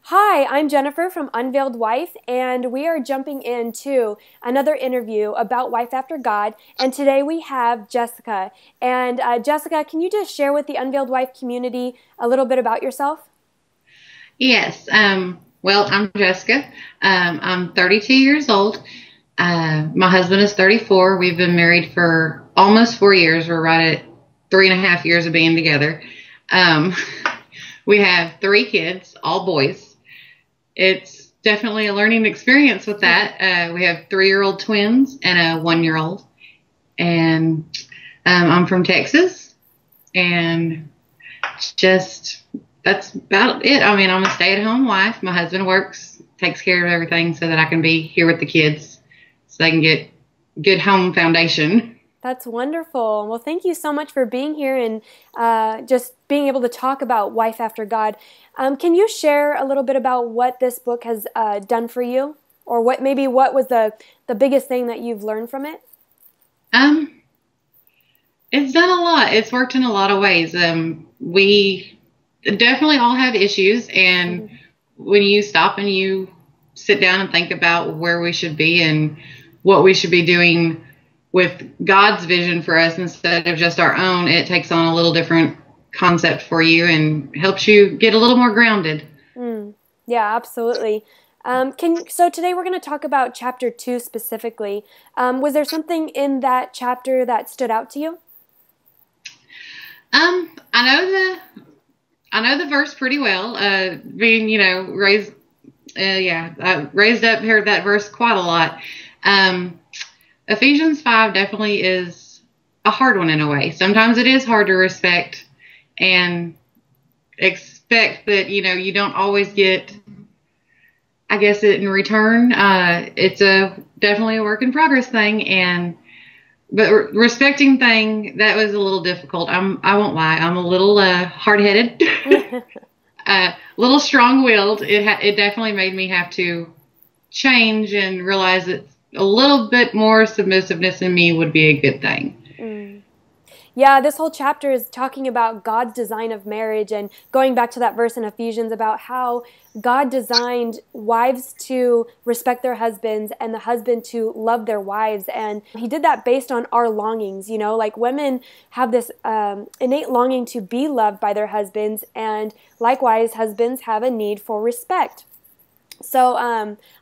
Hi, I'm Jennifer from Unveiled Wife, and we are jumping into another interview about Wife After God. And today we have Jessica. And Jessica, can you just share with the Unveiled Wife community a little bit about yourself? Yes. Well, I'm Jessica. I'm 32 years old. My husband is 34. We've been married for almost 4 years. We're right at 3.5 years of being together. Um, we have three kids, all boys. It's definitely a learning experience with that. We have 3-year-old twins and a 1-year-old. And I'm from Texas. And just that's about it. I mean, I'm a stay-at-home wife. My husband works, takes care of everything so that I can be here with the kids so they can get good home foundation. That's wonderful. Well, thank you so much for being here and just being able to talk about Wife After God. Can you share a little bit about what this book has done for you, or what was the biggest thing that you've learned from it? Um, it's done a lot. It's worked in a lot of ways. We definitely all have issues, and when you stop and you sit down and think about where we should be and what we should be doing with God's vision for us instead of just our own, it takes on a little different concept for you and helps you get a little more grounded. Mm, yeah, absolutely. So today we're going to talk about chapter 2 specifically. Was there something in that chapter that stood out to you? I know the verse pretty well. Being raised, I raised up, heard that verse quite a lot. Ephesians 5 definitely is a hard one in a way. Sometimes it is hard to respect and expect that you don't always get, I guess, it in return. It's definitely a work in progress thing, but respecting thing that was a little difficult. I won't lie. I'm a little hard headed, a little strong willed. It definitely made me have to change and realize that a little bit more submissiveness in me would be a good thing. Mm. Yeah, this whole chapter is talking about God's design of marriage and going back to that verse in Ephesians about how God designed wives to respect their husbands and the husband to love their wives. And he did that based on our longings. Like women have this innate longing to be loved by their husbands, and likewise, husbands have a need for respect. So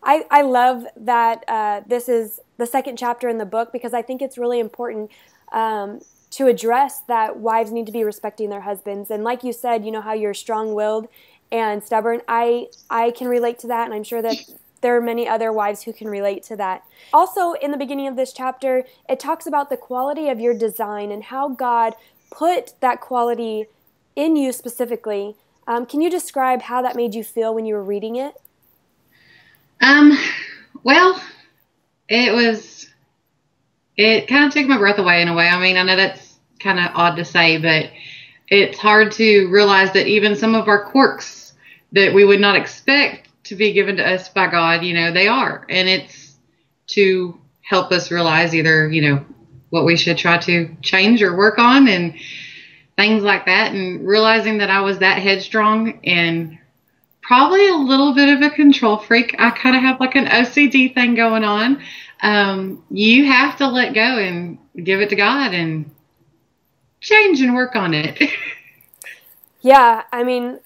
I love that this is the second chapter in the book because I think it's really important to address that wives need to be respecting their husbands. And like you said, you know how you're strong-willed and stubborn. I can relate to that, and I'm sure that there are many other wives who can relate to that. Also, in the beginning of this chapter, it talks about the quality of your design and how God put that quality in you specifically. Can you describe how that made you feel when you were reading it? Um, well, it kind of took my breath away in a way. I mean, I know that's kind of odd to say, but it's hard to realize that even some of our quirks that we would not expect to be given to us by God, they are. And it's to help us realize either, what we should try to change or work on and things like that. And realizing that I was that headstrong and probably a little bit of a control freak. I kind of have like an OCD thing going on. You have to let go and give it to God and change and work on it. Yeah, I mean,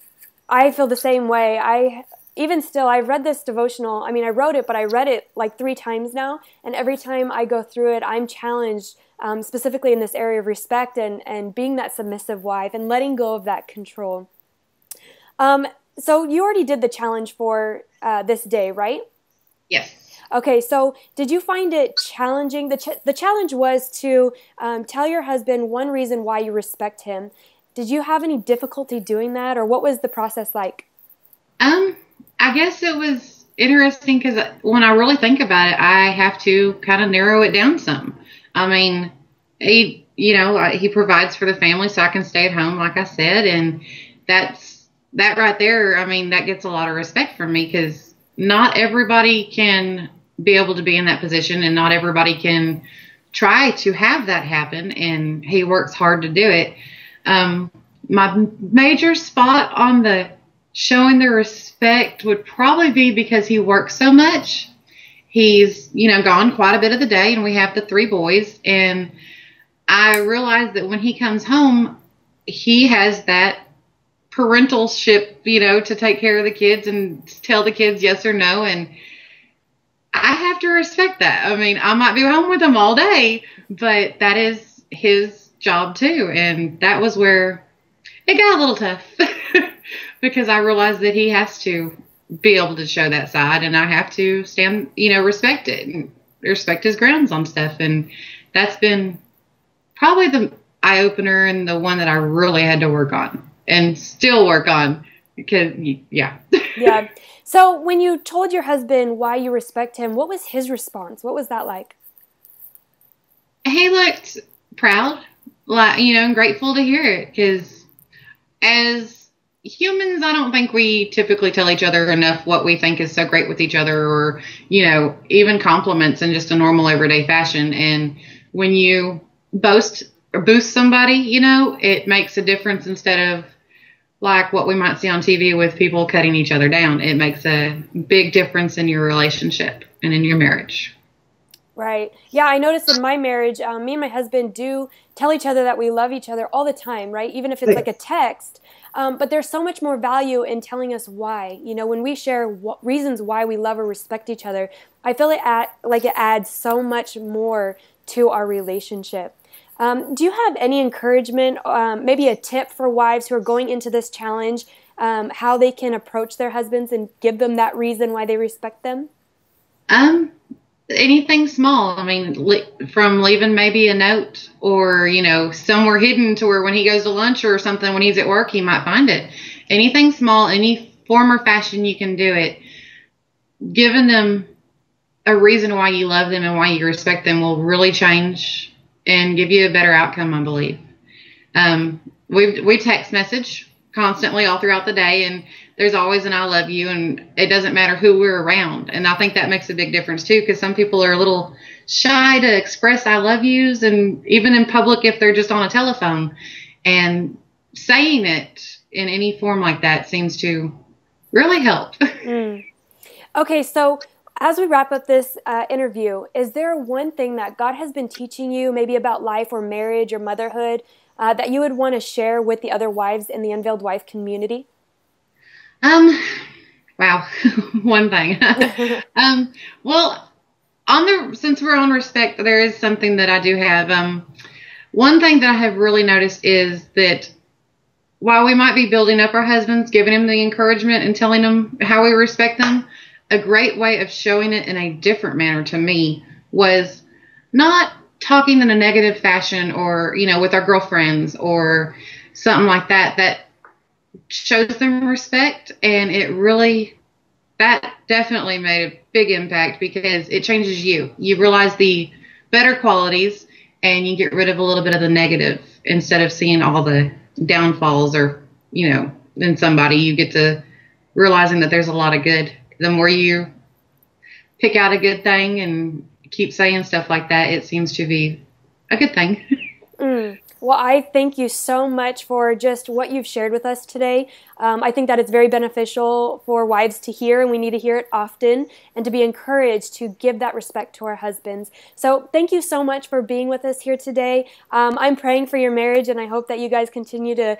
I feel the same way. Even still, I've read this devotional. I mean, I wrote it, but I read it like 3 times now. And every time I go through it, I'm challenged specifically in this area of respect and being that submissive wife and letting go of that control. So you already did the challenge for this day, right? Yes. Okay, so did you find it challenging? The challenge was to tell your husband one reason why you respect him. Did you have any difficulty doing that, or what was the process like? I guess it was interesting because when I really think about it, I have to kind of narrow it down some. I mean, he provides for the family so I can stay at home, like I said, and that right there. I mean, that gets a lot of respect from me because not everybody can be able to be in that position, and not everybody can try to have that happen. And he works hard to do it. My major spot on the showing the respect would probably be because he works so much. He's, gone quite a bit of the day, and we have the 3 boys. And I realize that when he comes home, he has that parentalship, to take care of the kids and tell the kids yes or no. And I have to respect that. I mean, I might be home with him all day, but that is his job too. And that was where it got a little tough because I realized that he has to be able to show that side, and I have to respect it and respect his grounds on stuff. And that's been probably the eye opener and the one that I really had to work on and still work on because, yeah. Yeah. So when you told your husband why you respect him, what was his response? What was that like? He looked proud, and grateful to hear it, because as humans, I don't think we typically tell each other enough what we think is so great with each other, or, even compliments in just a normal everyday fashion. And when you boast or boost somebody, it makes a difference instead of like what we might see on TV with people cutting each other down. It makes a big difference in your relationship and in your marriage. Right. Yeah, I noticed in my marriage, me and my husband do tell each other that we love each other all the time, right? Even if it's like a text. But there's so much more value in telling us why. When we share reasons why we love or respect each other, I feel like it adds so much more to our relationship. Do you have any encouragement, maybe a tip for wives who are going into this challenge, how they can approach their husbands and give them that reason why they respect them? Anything small. I mean, from leaving maybe a note or, somewhere hidden to where when he goes to lunch or something, when he's at work, he might find it. Anything small, any form or fashion you can do it. Giving them a reason why you love them and why you respect them will really change and give you a better outcome, I believe. We text message constantly all throughout the day, and there's always an I love you, and it doesn't matter who we're around. And I think that makes a big difference too, because some people are a little shy to express I love yous, and even in public if they're just on a telephone. And saying it in any form like that seems to really help. Okay, so as we wrap up this interview, is there one thing that God has been teaching you, maybe about life or marriage or motherhood, that you would want to share with the other wives in the Unveiled Wife community? Wow, one thing. Well, since we're on respect, there is something that I do have. One thing that I have really noticed is that while we might be building up our husbands, giving them the encouragement and telling them how we respect them, a great way of showing it in a different manner to me was not talking in a negative fashion or, with our girlfriends or something like that, that shows them respect. And that definitely made a big impact because it changes you. You realize the better qualities and you get rid of a little bit of the negative instead of seeing all the downfalls or, in somebody. You get to realizing that there's a lot of good. The more you pick out a good thing and keep saying stuff like that, it seems to be a good thing. Well, I thank you so much for just what you've shared with us today. I think that it's very beneficial for wives to hear, and we need to hear it often, and to be encouraged to give that respect to our husbands. So thank you so much for being with us here today. I'm praying for your marriage, and I hope that you guys continue to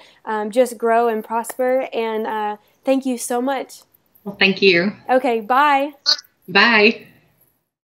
just grow and prosper. And thank you so much. Well, thank you. Okay, bye. Bye.